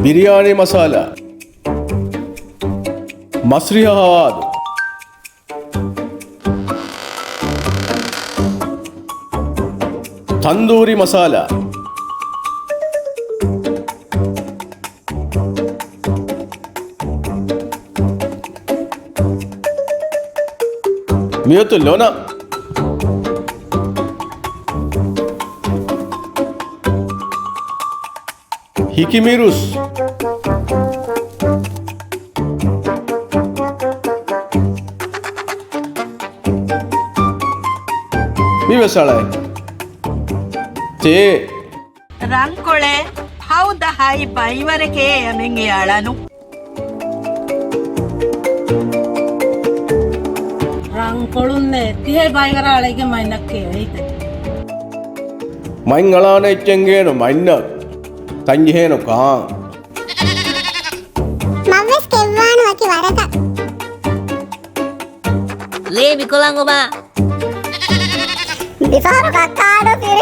biryani masala, Masri ഹവാദ്, tandoori masala, മിയത്തുല്ലോന, ഹിക്കിമിറുസ്, മിവസാളെ තේ රංකොලේ හවුදහයි පයිවරකේ යමින් එයාලනු ರಂಕೊಳುನ್ನೆ ತಿಹೆ ಬಾಯಿಗರಾಳೆಗೆ ಮೈನಕ್ಕೆ ಐತೆ මයිංගලාන එච්චෙන්ගේනු මයින්න තංජිහේනු කාං මවස් කෙව්වානු වකි වරක ලේ විකොලං ඔබා දිපාර කක්කාඩෝ පිරි